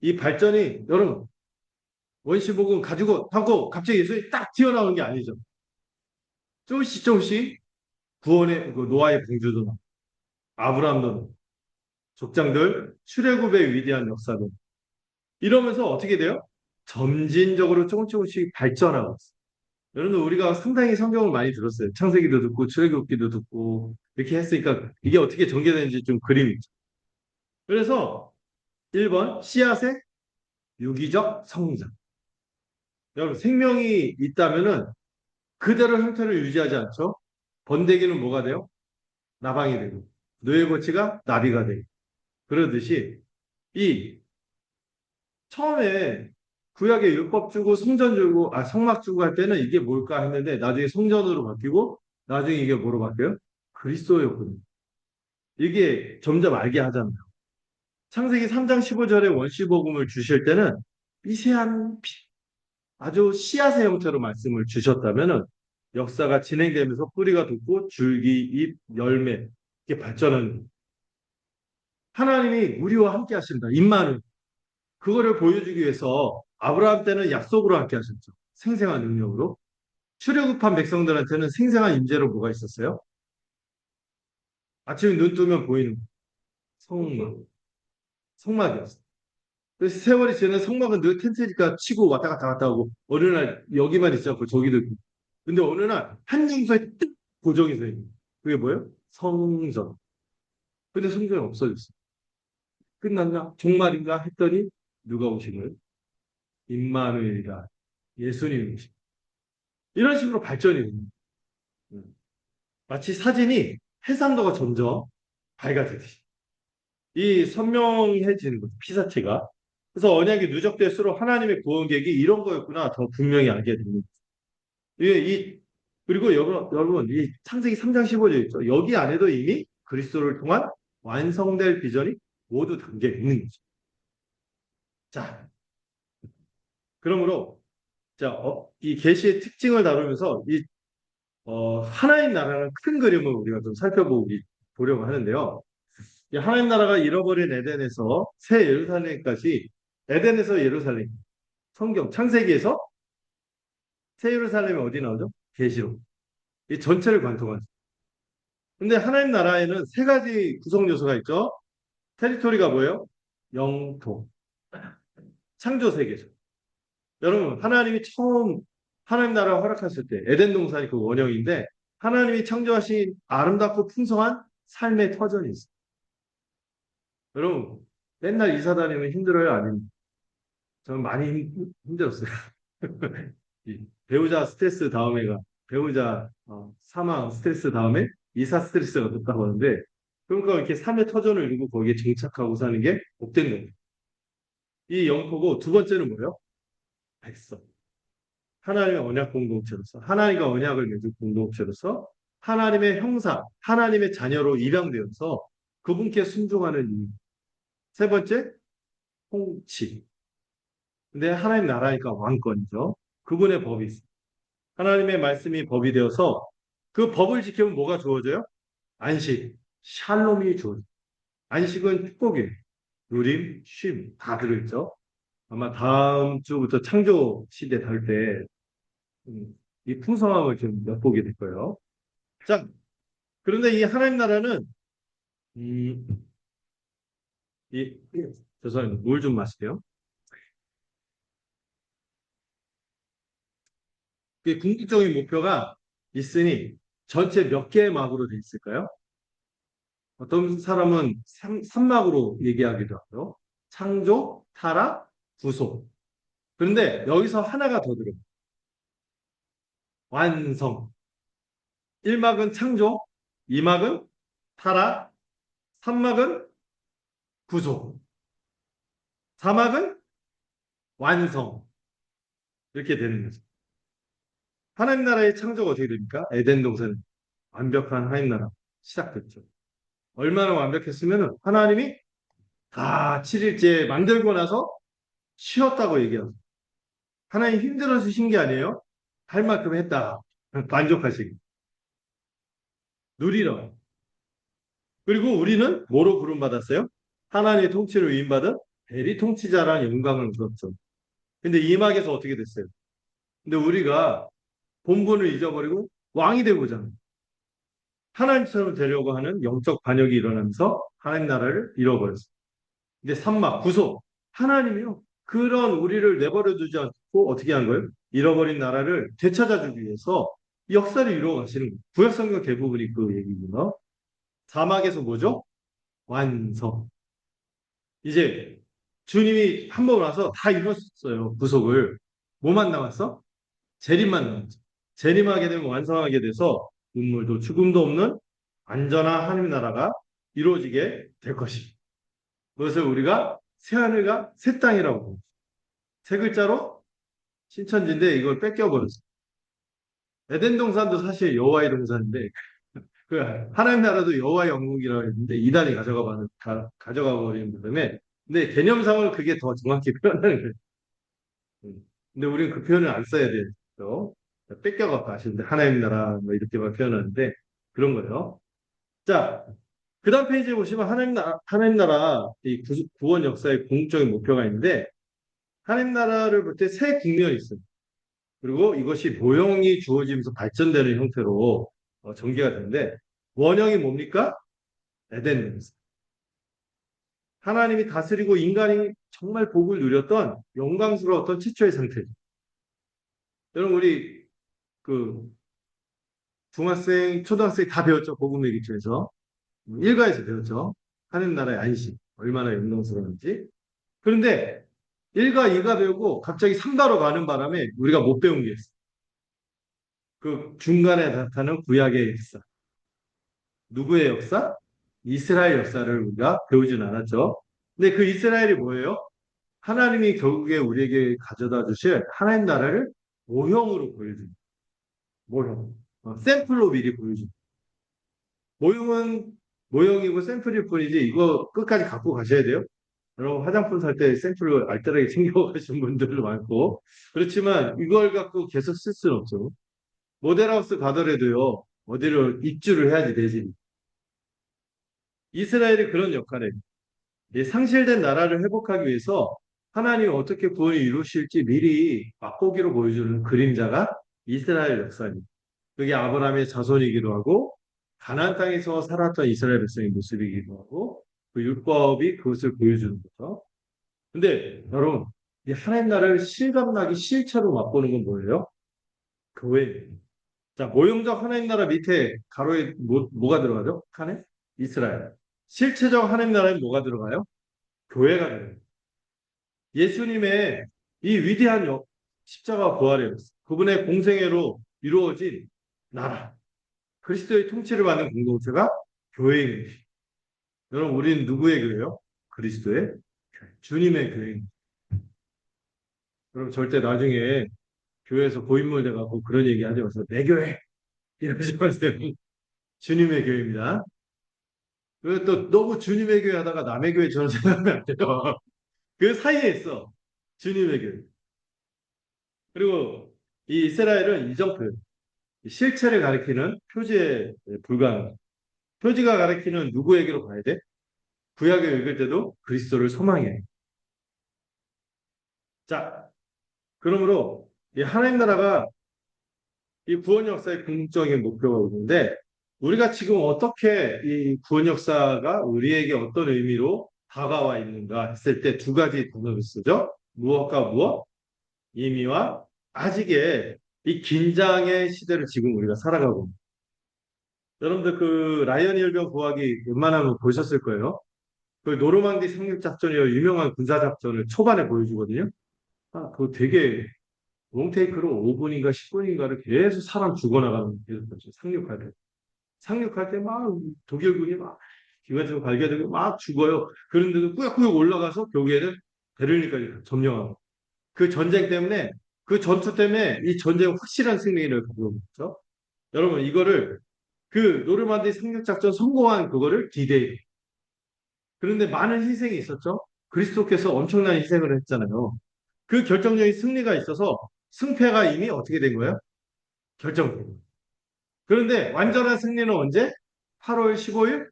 이 발전이 여러분 원시복음 가지고 하고 갑자기 예수님이 딱 튀어나오는 게 아니죠. 조금씩 조금씩 구원의 그 노아의 방주도 나오고, 아브라함도 족장들 출애굽의 위대한 역사도 이러면서 어떻게 돼요? 점진적으로 조금 조금씩 발전하고 있어요. 여러분 우리가 상당히 성경을 많이 들었어요. 창세기도 듣고 출애굽기도 듣고 이렇게 했으니까 이게 어떻게 전개되는지 좀 그림이 있죠. 그래서 1번 씨앗의 유기적 성장. 여러분 생명이 있다면은 그대로 형태를 유지하지 않죠. 번데기는 뭐가 돼요? 나방이 되고 누에고치가 나비가 되고 그러듯이 이 처음에 구약에 율법 주고 성전 주고 성막 주고 할 때는 이게 뭘까 했는데 나중에 성전으로 바뀌고 나중에 이게 뭐로 바뀌어요? 그리스도였거든요. 이게 점점 알게 하잖아요. 창세기 3장 15절에 원시복음을 주실 때는 미세한 아주 씨앗의 형태로 말씀을 주셨다면은 역사가 진행되면서 뿌리가 돋고 줄기, 잎, 열매 이렇게 발전하는 하나님이 우리와 함께 하신다. 임마누엘. 그거를 보여주기 위해서 아브라함 때는 약속으로 함께 하셨죠. 생생한 능력으로. 출애굽한 백성들한테는 생생한 임재로 뭐가 있었어요? 아침에 눈 뜨면 보이는 성막, 성막이었어요. 그래서 세월이 지나 성막은 늘 텐트니까 치고 왔다 갔다 갔다 하고 어느 날 여기만 있지 않고 저기도 있고. 근데 어느 날 한 장소에 딱 고정이 돼 있는 그게 뭐예요? 성전. 근데 성전이 없어졌어. 끝났나? 종말인가? 했더니 누가 오신 거예요? 임마누엘이다. 예수님이 오신 이런 식으로 발전이 됩니다. 마치 사진이 해상도가 점점 밝아지듯이. 이 선명해지는 거죠. 피사체가. 그래서 언약이 누적될수록 하나님의 구원 계획이 이런 거였구나 더 분명히 알게 됩니다. 그리고 여러분, 이 창세기 3장 15절 있죠. 여기 안에도 이미 그리스도를 통한 완성될 비전이 모두 담겨 있는 거죠. 자, 그러므로 이 계시의 특징을 다루면서 하나님 나라는 큰 그림을 우리가 좀 살펴보려고 하는데요. 이 하나님 나라가 잃어버린 에덴에서 새 예루살렘까지 에덴에서 예루살렘 성경 창세기에서 새 예루살렘이 어디 나오죠? 계시록. 이 전체를 관통하죠. 근데 하나님 나라에는 세 가지 구성 요소가 있죠. 테리토리가 뭐예요? 영토. 창조 세계죠. 여러분, 하나님이 처음 하나님 나라를 허락하실 때 에덴 동산이 그 원형인데 하나님이 창조하신 아름답고 풍성한 삶의 터전이 있어요. 여러분, 맨날 이사 다니면 힘들어요? 아니면 저는 많이 힘들었어요. 이 배우자 스트레스 다음에가 배우자 사망 스트레스 다음에 이사 스트레스가 높다고 하는데 그러니까 이렇게 삶의 터전을 이루고 거기에 정착하고 사는 게 복된 거예요. 이 영토고 두 번째는 뭐예요? 백성. 하나님의 언약 공동체로서 하나님과 언약을 맺은 공동체로서 하나님의 형상, 하나님의 자녀로 입양되어서 그분께 순종하는 이유. 세 번째, 통치. 근데 하나님 나라니까 왕권이죠. 그분의 법이 있어요. 하나님의 말씀이 법이 되어서 그 법을 지키면 뭐가 주어져요? 안식, 샬롬이 주어져요. 안식은 축복이에요. 누림, 쉼, 다 들어있죠. 아마 다음 주부터 창조 시대 다룰 때, 이 풍성함을 좀 엿보게 될 거예요. 자, 그런데 이 하나님 나라는, 음, 이, 죄송합니다. 물 좀 마실게요. 이 궁극적인 목표가 있으니 전체 몇 개의 막으로 돼 있을까요? 어떤 사람은 삼막으로 얘기하기도 하고요. 창조, 타락, 구속. 그런데 여기서 하나가 더 들어요. 완성. 1막은 창조, 2막은 타락, 3막은 구속, 4막은 완성. 이렇게 되는 거죠. 하나님 나라의 창조가 어떻게 됩니까? 에덴 동산 완벽한 하나님 나라 시작됐죠. 얼마나 완벽했으면 하나님이 다 7일째 만들고 나서 쉬었다고 얘기하죠. 하나님 힘들어서 쉰 게 아니에요. 할 만큼 했다. 만족하시기. 누리러. 그리고 우리는 뭐로 부름받았어요? 하나님의 통치를 위임받은 대리 통치자라는 영광을 얻었죠. 근데 이 막에서 어떻게 됐어요? 근데 우리가 본분을 잊어버리고 왕이 되고자 하나님처럼 되려고 하는 영적 반역이 일어나면서 하나님 나라를 잃어버렸어요. 근데 삼막, 구속. 하나님이요. 그런 우리를 내버려 두지 않고 어떻게 한 거예요? 잃어버린 나라를 되찾아주기 위해서 역사를 이루어 가시는 거예요. 구약성경 대부분이 그 얘기고요. 사막에서 뭐죠? 완성. 이제 주님이 한 번 와서 다 이뤘어요. 구속을. 뭐만 남았어? 재림만 남았죠. 재림하게 되면 완성하게 돼서 눈물도 죽음도 없는 완전한 하나님 나라가 이루어지게 될 것입니다. 그것을 우리가 새하늘과 새 땅이라고 합니다. 세 글자로 신천지인데 이걸 뺏겨버렸어요. 에덴 동산도 사실 여호와의 동산인데 그 하나님 나라도 여호와의 영국이라고 했는데 이단이 가져가 버리는 바람에 근데 개념상으로 그게 더 정확히 표현하는 거예요. 근데 우리는 그 표현을 안 써야 되죠. 뺏겨갖고 하시는데 하나님 나라 뭐 이렇게만 표현하는데 그런 거예요. 자, 그 다음 페이지에 보시면 하나님 나라 이 구원 역사의 궁극적인 목표가 있는데 하나님 나라를 볼 때 세 국면이 있어요. 그리고 이것이 모형이 주어지면서 발전되는 형태로 전개가 되는데 원형이 뭡니까? 에덴입니다. 하나님이 다스리고 인간이 정말 복을 누렸던 영광스러웠던 최초의 상태죠. 여러분 우리 그 중학생, 초등학생 다 배웠죠. 복음 얘기처에서 일가에서 배웠죠. 하나님 나라의 안식 얼마나 영광스러운지. 그런데 1가 2가 배우고 갑자기 3가로 가는 바람에 우리가 못 배운 게 있어요. 그 중간에 나타나는 구약의 역사. 누구의 역사? 이스라엘 역사를 우리가 배우진 않았죠. 근데 그 이스라엘이 뭐예요? 하나님이 결국에 우리에게 가져다 주실 하나님 나라를 모형으로 보여줍니다. 모형. 샘플로 미리 보여줍니다. 모형은 모형이고 샘플일 뿐이지 이거 끝까지 갖고 가셔야 돼요. 여러분 화장품 살 때 샘플로 알뜰하게 챙겨 가신 분들도 많고 그렇지만 이걸 갖고 계속 쓸 수는 없죠. 모델하우스 가더라도요. 어디를 입주를 해야지 되지. 이스라엘이 그런 역할에 이 상실된 나라를 회복하기 위해서 하나님이 어떻게 구원을 이루실지 미리 맛보기로 보여주는 그림자가 이스라엘 역사입니다. 그게 아브라함의 자손이기도 하고 가나안 땅에서 살았던 이스라엘 백성의 모습이기도 하고 그 율법이 그것을 보여주는 거죠. 근데 여러분 이 하나님 나라를 실감나게 실체로 맛보는 건 뭐예요? 교회. 자, 모형적 하나님 나라 밑에 가로에 뭐가 들어가죠? 칸에? 이스라엘. 실체적 하나님 나라에 뭐가 들어가요? 교회가 들어가요. 예수님의 이 위대한 십자가 부활의 그분의 공생애로 이루어진 나라. 그리스도의 통치를 받는 공동체가 교회인 것이. 여러분, 우리는 누구의 교회요? 그리스도의 교회. 주님의 교회입니다. 여러분, 절대 나중에 교회에서 고인물 돼갖고 그런 얘기 하지 마세요. 내 교회! 이러지 마세요. 주님의 교회입니다. 그리고 또 너무 주님의 교회 하다가 남의 교회처럼 생각하면 안 돼요. 그 사이에 있어. 주님의 교회. 그리고 이 이스라엘은 이정표. 실체를 가리키는 표지에 불과한. 표지가 가리키는 누구에게로 가야 돼? 구약을 읽을 때도 그리스도를 소망해. 자, 그러므로 이 하나님 나라가 이 구원 역사의 궁극적인 목표가 있는데 우리가 지금 어떻게 이 구원 역사가 우리에게 어떤 의미로 다가와 있는가 했을 때 두 가지 단어를 쓰죠. 무엇과 무엇? 이미와 아직의 이 긴장의 시대를 지금 우리가 살아가고 있습니다. 여러분들 그 라이언 일병 구하기 웬만하면 보셨을 거예요. 그 노르망디 상륙 작전이요 유명한 군사 작전을 초반에 보여주거든요. 아, 그거 되게 롱테이크로 5분인가 10분인가를 계속 사람 죽어나가는 계속 상륙할 때. 상륙할 때 막 독일군이 막 기관총 발견되고 막 죽어요. 그런데도 꾸역꾸역 올라가서 결국에는 베를린까지 점령하고. 그 전쟁 때문에 그 전투 때문에 이 전쟁 확실한 승리를 가져온 거죠. 여러분 이거를 그 노르만디 상륙작전 성공한 그거를 디데이. 그런데 많은 희생이 있었죠. 그리스도께서 엄청난 희생을 했잖아요. 그 결정적인 승리가 있어서 승패가 이미 어떻게 된 거예요? 결정된 거예요. 그런데 완전한 승리는 언제? 8월 15일?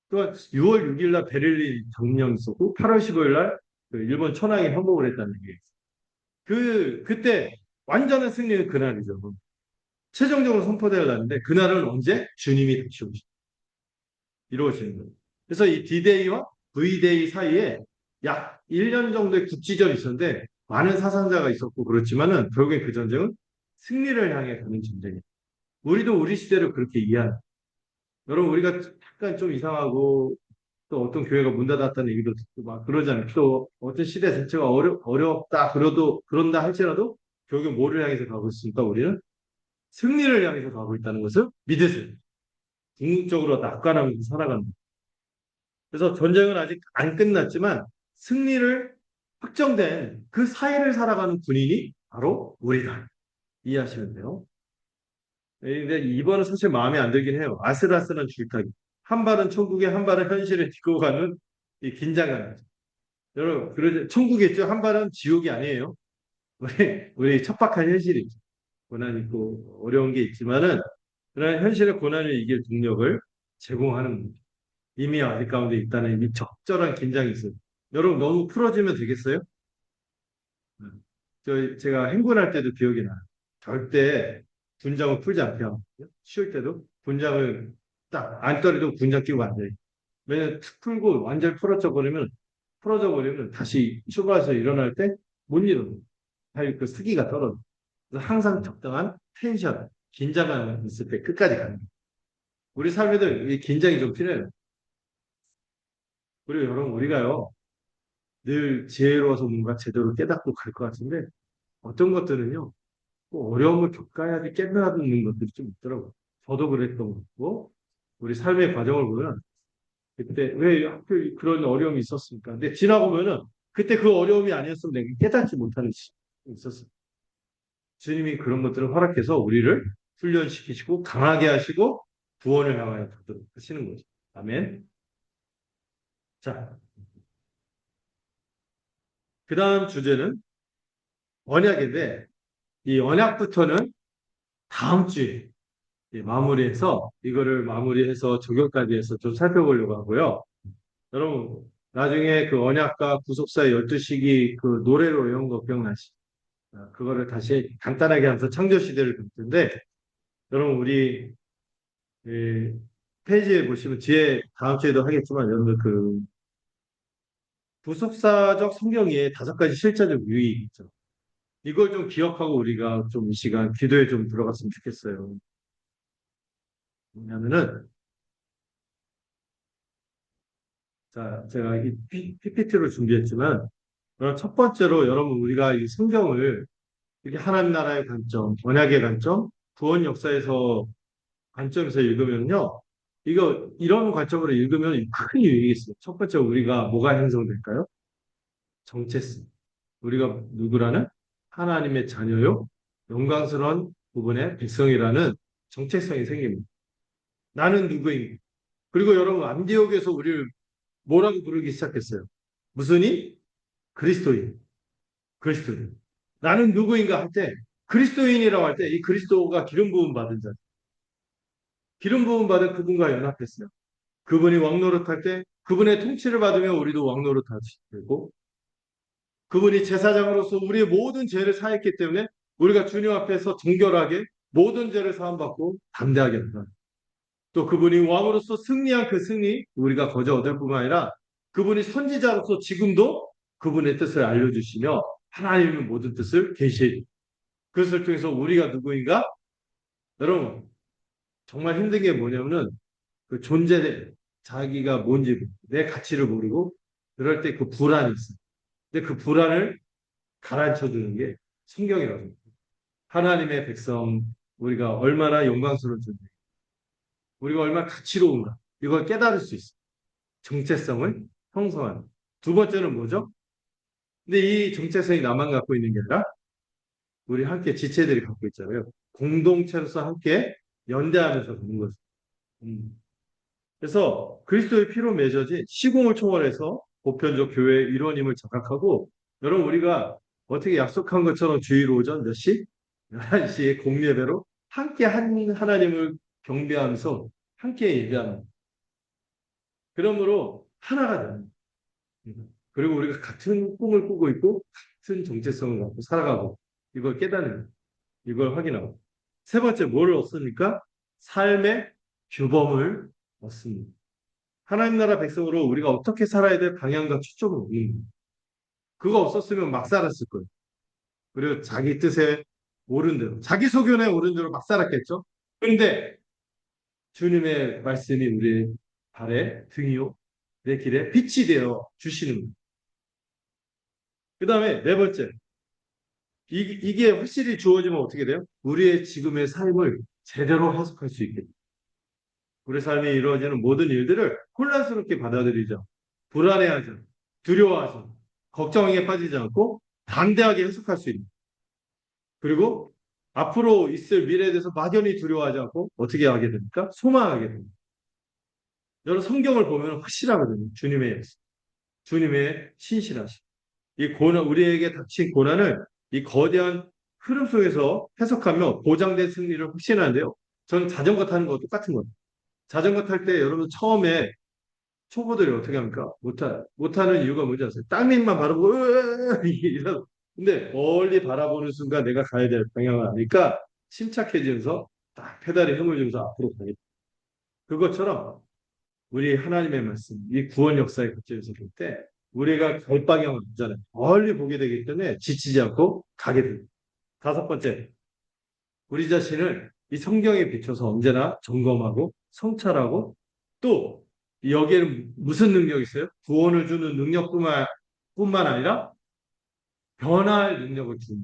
또 6월 6일 날 베를린 점령이 있었고 8월 15일 날 그 일본 천황이 항복을 했다는 게 그때 완전한 승리는 그날이죠. 최종적으로 선포되어 났는데 그날은 언제? 주님이 다시 오시죠. 이루어지는 거예요. 그래서 이 D-Day와 V-Day 사이에 약 1년 정도의 국지전이 있었는데 많은 사상자가 있었고 그렇지만은 결국에 그 전쟁은 승리를 향해 가는 전쟁이에요. 우리도 우리 시대를 그렇게 이해합니다. 여러분, 우리가 약간 좀 이상하고, 또 어떤 교회가 문 닫았다는 얘기도 듣고 막 그러잖아요. 또 어떤 시대 자체가 어렵다, 그런다 할지라도 결국 뭐를 향해서 가고 있습니까? 우리는 승리를 향해서 가고 있다는 것을 믿으세요. 궁극적으로 낙관하면서 살아가는 거예요. 그래서 전쟁은 아직 안 끝났지만 승리를 확정된 그 사이를 살아가는 군인이 바로 우리다. 이해하시면 돼요. 근데 이번은 사실 마음에 안 들긴 해요. 아슬아슬한 줄타기. 한 발은 천국에 한 발은 현실에 딛고 가는 이 긴장감. 여러분, 그러죠. 천국에 있죠. 한 발은 지옥이 아니에요. 우리 척박한 현실이 있죠. 고난 있고 어려운 게 있지만은 그러나 현실의 고난을 이길 동력을 제공하는 거죠. 이미 아직 가운데 있다는 이미 적절한 긴장이 있어요. 여러분 너무 풀어지면 되겠어요? 음. 제가 행군할 때도 기억이 나요. 절대 군장을 풀지 않게 하거든요. 쉬울 때도 군장을 딱 안떨어도 군장 끼고 앉아요. 왜냐면 툭 풀고 완전히 풀어져 버리면 다시 출발해서 일어날 때 못 일어나요. 그 스기가 떨어져. 그래서 항상 적당한 텐션, 긴장감 있을 때 끝까지 가는 거예요. 우리 삶에도 이 긴장이 좀 필요해요. 그리고 여러분 우리가요 늘 지혜로워서 뭔가 제대로 깨닫고 갈 것 같은데 어떤 것들은요 꼭 어려움을 겪어야지 깨달는 것들이 좀 있더라고요. 저도 그랬던 것 같고 우리 삶의 과정을 보면 그때 왜 학교에 그런 어려움이 있었습니까? 근데 지나고 보면은 그때 그 어려움이 아니었으면 내가 깨닫지 못하는 시간이 있었어요. 주님이 그런 것들을 허락해서 우리를 훈련시키시고 강하게 하시고 구원을 향하여 가도록 하시는 거죠. 아멘. 자, 그 다음 주제는 언약인데 이 언약부터는 다음 주에 마무리해서 이거를 마무리해서 적용까지 해서 좀 살펴보려고 하고요. 여러분 나중에 그 언약과 구속사의 12시기 그 노래로 외운 거 기억나시죠? 그거를 다시 간단하게 하면서 창조시대를 볼 텐데 여러분 우리 페이지에 보시면 뒤에 다음 주에도 하겠지만 여러분들 그 구속사적 성경에 5가지 실제적 유의 있죠. 이걸 좀 기억하고 우리가 좀 이 시간 기도에 좀 들어갔으면 좋겠어요. 왜냐면은 자 제가 이 PPT를 준비했지만 첫 번째로 여러분 우리가 이 성경을 이렇게 하나님 나라의 관점, 언약의 관점, 구원 역사에서 관점에서 읽으면요. 이거 이런 관점으로 읽으면 큰 유익이 있어요. 첫 번째 우리가 뭐가 형성될까요? 정체성. 우리가 누구라는 하나님의 자녀요. 영광스러운 부분의 백성이라는 정체성이 생깁니다. 나는 누구인가? 그리고 여러분 안디옥에서 우리를 뭐라고 부르기 시작했어요? 무슨 이? 그리스도인. 그리스도인. 나는 누구인가 할 때 그리스도인이라고 할 때 이 그리스도가 기름 부음 받은 자. 기름 부음 받은 그분과 연합했어요. 그분이 왕노릇할 때 그분의 통치를 받으며 우리도 왕노릇하게 되고 그분이 제사장으로서 우리의 모든 죄를 사했기 때문에 우리가 주님 앞에서 정결하게 모든 죄를 사함받고 담대하게 한다. 또 그분이 왕으로서 승리한 그 승리 우리가 거저 얻을 뿐만 아니라 그분이 선지자로서 지금도 그분의 뜻을 알려주시며 하나님의 모든 뜻을 계시해 줍니다. 그것을 통해서 우리가 누구인가? 여러분 정말 힘든 게 뭐냐면은 그 존재 자기가 뭔지 내 가치를 모르고 그럴 때 그 불안이 있어. 근데 그 불안을 가라앉혀 주는 게 성경이라고 합니다. 하나님의 백성 우리가 얼마나 영광스러운 존재, 우리가 얼마나 가치로운가 이걸 깨달을 수 있어. 정체성을 형성하는. 두 번째는 뭐죠? 근데 이 정체성이 나만 갖고 있는 게 아니라 우리 함께 지체들이 갖고 있잖아요. 공동체로서 함께 연대하면서 가는 거죠. 음. 그래서 그리스도의 피로 맺어진 시공을 초월해서 보편적 교회의 일원임을 자각하고 여러분 우리가 어떻게 약속한 것처럼 주일 오전 몇 시? 11시에 공예배로 함께 한 하나님을 경배하면서 함께 예배하는 그러므로 하나가 되는 그리고 우리가 같은 꿈을 꾸고 있고 같은 정체성을 갖고 살아가고 이걸 깨닫는 이걸 확인하고 세 번째 뭘 얻습니까? 삶의 규범을 얻습니다. 하나님 나라 백성으로 우리가 어떻게 살아야 될 방향과 초점을 옮기는 거예요. 그거 없었으면 막 살았을 거예요. 그리고 자기 뜻에 옳은 대로, 자기 소견에 옳은 대로 막 살았겠죠. 그런데 주님의 말씀이 우리 발에 등이요, 내 길에 빛이 되어 주시는. 그 다음에 네 번째, 이게 확실히 주어지면 어떻게 돼요? 우리의 지금의 삶을 제대로 해석할 수 있게 돼요. 우리 삶이 이루어지는 모든 일들을 혼란스럽게 받아들이죠. 불안해하죠. 두려워하죠. 걱정에 빠지지 않고 담대하게 해석할 수 있는. 그리고 앞으로 있을 미래에 대해서 막연히 두려워하지 않고 어떻게 하게 됩니까? 소망하게 됩니다. 여러분 성경을 보면 확실하거든요. 주님의 역사, 주님의 신실하심. 이 고난, 우리에게 닥친 고난을 이 거대한 흐름 속에서 해석하며 보장된 승리를 확신하는데요. 저는 자전거 타는 거 똑같은 거예요. 자전거 탈 때 여러분 처음에 초보들이 어떻게 합니까? 못하는 이유가 뭔지 아세요? 땅밑만 바라보고, 이러. 근데 멀리 바라보는 순간 내가 가야 될 방향을 아니까 침착해지면서 딱 페달에 힘을 주면서 앞으로 가게 돼. 그것처럼 우리 하나님의 말씀, 이 구원 역사에 겉들여서 볼 때 우리가 갈 방향을 알잖아요. 멀리 보게 되기 때문에 지치지 않고 가게 됩니다. 다섯 번째, 우리 자신을 이 성경에 비춰서 언제나 점검하고 성찰하고 또 여기에는 무슨 능력이 있어요? 구원을 주는 능력뿐만 아니라 변화할 능력을 주는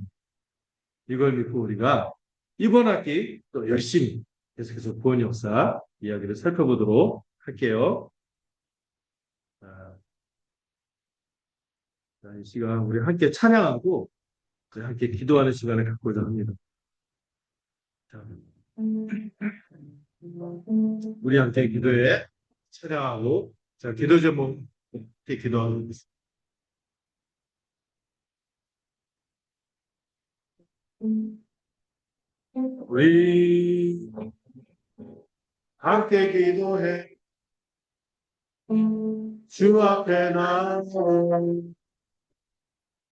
이걸 믿고 우리가 이번 학기 또 열심히 계속해서 구원 역사 이야기를 살펴보도록 할게요. 자, 이 시간 우리 함께 찬양하고 함께 기도하는 시간을 갖고자 합니다. 자, 우리 함께 기도에 찬양하고 자 기도 제목 함께 기도하고 우리 함께 기도해 주 앞에 나서